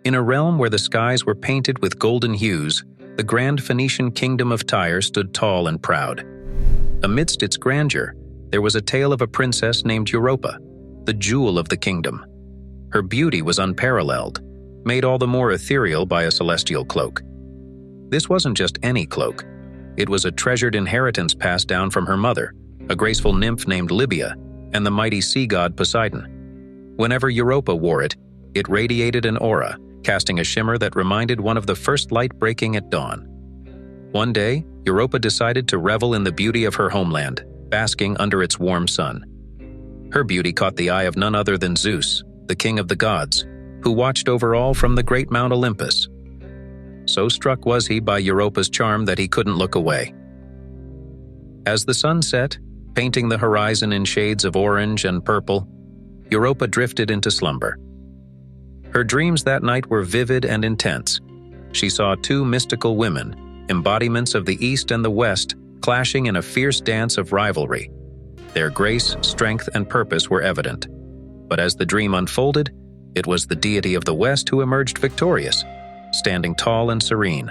In a realm where the skies were painted with golden hues, the grand Phoenician kingdom of Tyre stood tall and proud. Amidst its grandeur, there was a tale of a princess named Europa, the jewel of the kingdom. Her beauty was unparalleled, made all the more ethereal by a celestial cloak. This wasn't just any cloak. It was a treasured inheritance passed down from her mother, a graceful nymph named Libya, and the mighty sea god Poseidon. Whenever Europa wore it, it radiated an aura, casting a shimmer that reminded one of the first light breaking at dawn. One day, Europa decided to revel in the beauty of her homeland, basking under its warm sun. Her beauty caught the eye of none other than Zeus, the king of the gods, who watched over all from the great Mount Olympus. So struck was he by Europa's charm that he couldn't look away. As the sun set, painting the horizon in shades of orange and purple, Europa drifted into slumber. Her dreams that night were vivid and intense. She saw two mystical women, embodiments of the East and the West, clashing in a fierce dance of rivalry. Their grace, strength, and purpose were evident. But as the dream unfolded, it was the deity of the West who emerged victorious, standing tall and serene.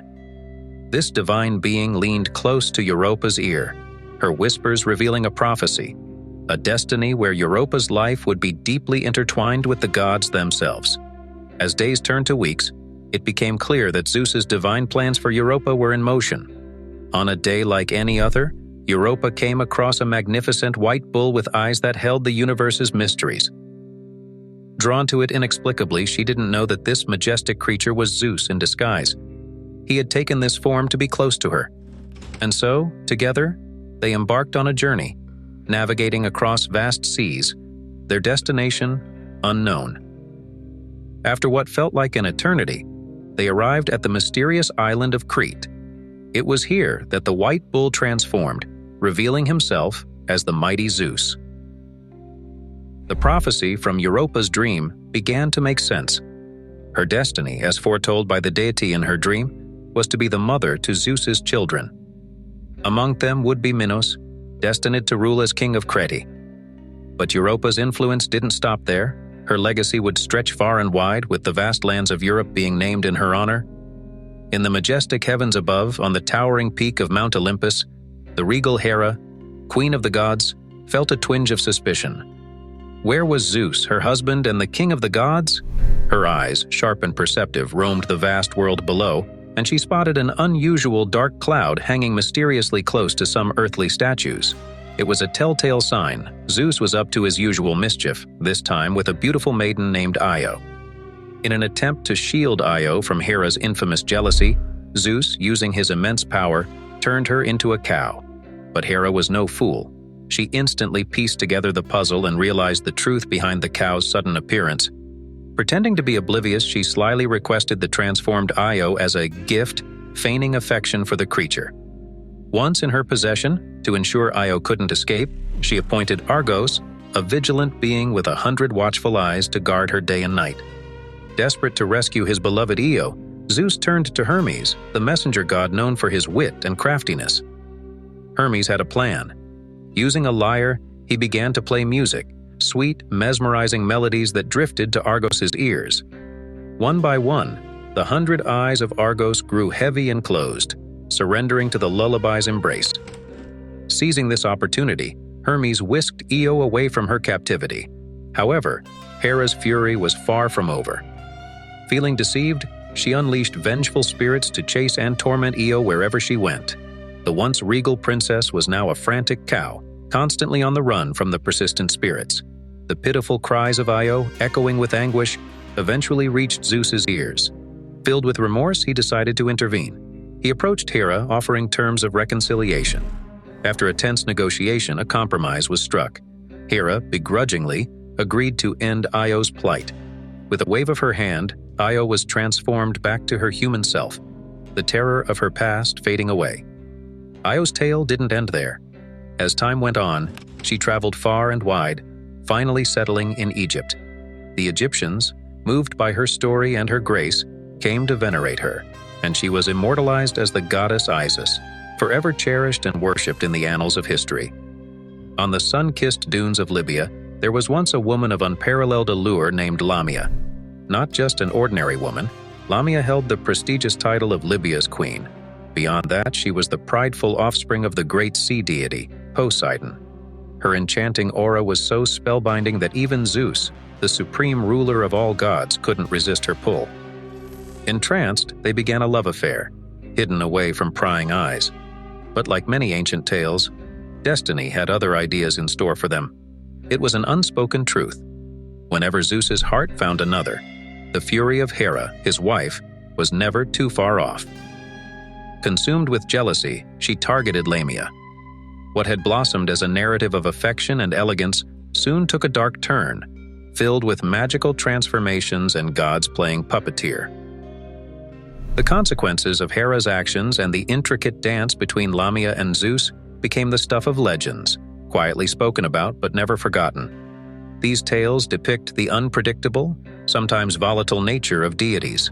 This divine being leaned close to Europa's ear, her whispers revealing a prophecy, a destiny where Europa's life would be deeply intertwined with the gods themselves. As days turned to weeks, it became clear that Zeus's divine plans for Europa were in motion. On a day like any other, Europa came across a magnificent white bull with eyes that held the universe's mysteries. Drawn to it inexplicably, she didn't know that this majestic creature was Zeus in disguise. He had taken this form to be close to her. And so, together, they embarked on a journey, navigating across vast seas, their destination unknown. After what felt like an eternity, they arrived at the mysterious island of Crete. It was here that the white bull transformed, revealing himself as the mighty Zeus. The prophecy from Europa's dream began to make sense. Her destiny, as foretold by the deity in her dream, was to be the mother to Zeus's children. Among them would be Minos, destined to rule as king of Crete. But Europa's influence didn't stop there. Her legacy would stretch far and wide, with the vast lands of Europe being named in her honor. In the majestic heavens above, on the towering peak of Mount Olympus, the regal Hera, queen of the gods, felt a twinge of suspicion. Where was Zeus, her husband and the king of the gods? Her eyes, sharp and perceptive, roamed the vast world below, and she spotted an unusual dark cloud hanging mysteriously close to some earthly statues. It was a telltale sign. Zeus was up to his usual mischief, this time with a beautiful maiden named Io. In an attempt to shield Io from Hera's infamous jealousy, Zeus, using his immense power, turned her into a cow. But Hera was no fool. She instantly pieced together the puzzle and realized the truth behind the cow's sudden appearance. Pretending to be oblivious, she slyly requested the transformed Io as a gift, feigning affection for the creature. Once in her possession, to ensure Io couldn't escape, she appointed Argos, a vigilant being with 100 watchful eyes to guard her day and night. Desperate to rescue his beloved Io, Zeus turned to Hermes, the messenger god known for his wit and craftiness. Hermes had a plan. Using a lyre, he began to play music, sweet, mesmerizing melodies that drifted to Argos's ears. One by one, the 100 eyes of Argos grew heavy and closed, surrendering to the lullaby's embrace. Seizing this opportunity, Hermes whisked Io away from her captivity. However, Hera's fury was far from over. Feeling deceived, she unleashed vengeful spirits to chase and torment Io wherever she went. The once regal princess was now a frantic cow, constantly on the run from the persistent spirits. The pitiful cries of Io, echoing with anguish, eventually reached Zeus's ears. Filled with remorse, he decided to intervene. He approached Hera, offering terms of reconciliation. After a tense negotiation, a compromise was struck. Hera, begrudgingly, agreed to end Io's plight. With a wave of her hand, Io was transformed back to her human self, the terror of her past fading away. Io's tale didn't end there. As time went on, she traveled far and wide, finally settling in Egypt. The Egyptians, moved by her story and her grace, came to venerate her, and she was immortalized as the goddess Isis, forever cherished and worshipped in the annals of history. On the sun-kissed dunes of Libya, there was once a woman of unparalleled allure named Lamia. Not just an ordinary woman, Lamia held the prestigious title of Libya's queen. Beyond that, she was the prideful offspring of the great sea deity, Poseidon. Her enchanting aura was so spellbinding that even Zeus, the supreme ruler of all gods, couldn't resist her pull. Entranced, they began a love affair, hidden away from prying eyes. But like many ancient tales, destiny had other ideas in store for them. It was an unspoken truth. Whenever Zeus's heart found another, the fury of Hera, his wife, was never too far off. Consumed with jealousy, she targeted Lamia. What had blossomed as a narrative of affection and elegance soon took a dark turn, filled with magical transformations and gods playing puppeteer. The consequences of Hera's actions and the intricate dance between Lamia and Zeus became the stuff of legends, quietly spoken about but never forgotten. These tales depict the unpredictable, sometimes volatile nature of deities.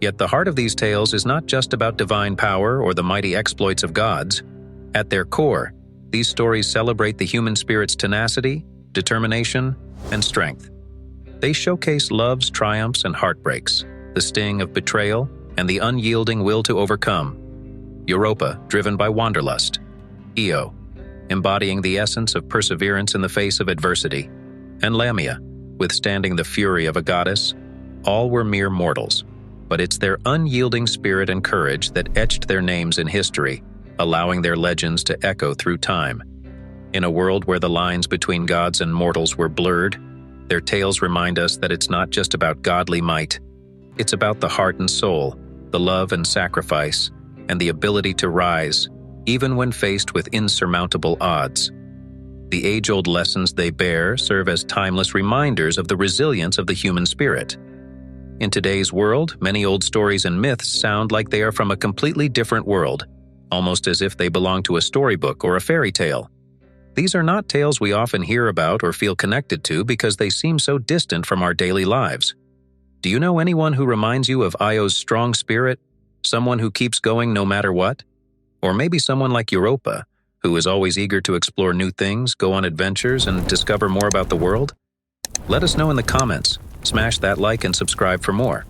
Yet the heart of these tales is not just about divine power or the mighty exploits of gods. At their core, these stories celebrate the human spirit's tenacity, determination, and strength. They showcase love's triumphs and heartbreaks, the sting of betrayal, and the unyielding will to overcome. Europa, driven by wanderlust. Io, embodying the essence of perseverance in the face of adversity. And Lamia, withstanding the fury of a goddess. All were mere mortals, but it's their unyielding spirit and courage that etched their names in history, allowing their legends to echo through time. In a world where the lines between gods and mortals were blurred, their tales remind us that it's not just about godly might. It's about the heart and soul, the love and sacrifice, and the ability to rise, even when faced with insurmountable odds. The age-old lessons they bear serve as timeless reminders of the resilience of the human spirit. In today's world, many old stories and myths sound like they are from a completely different world, almost as if they belong to a storybook or a fairy tale. These are not tales we often hear about or feel connected to because they seem so distant from our daily lives. Do you know anyone who reminds you of Io's strong spirit, someone who keeps going no matter what? Or maybe someone like Europa, who is always eager to explore new things, go on adventures, and discover more about the world? Let us know in the comments. Smash that like and subscribe for more.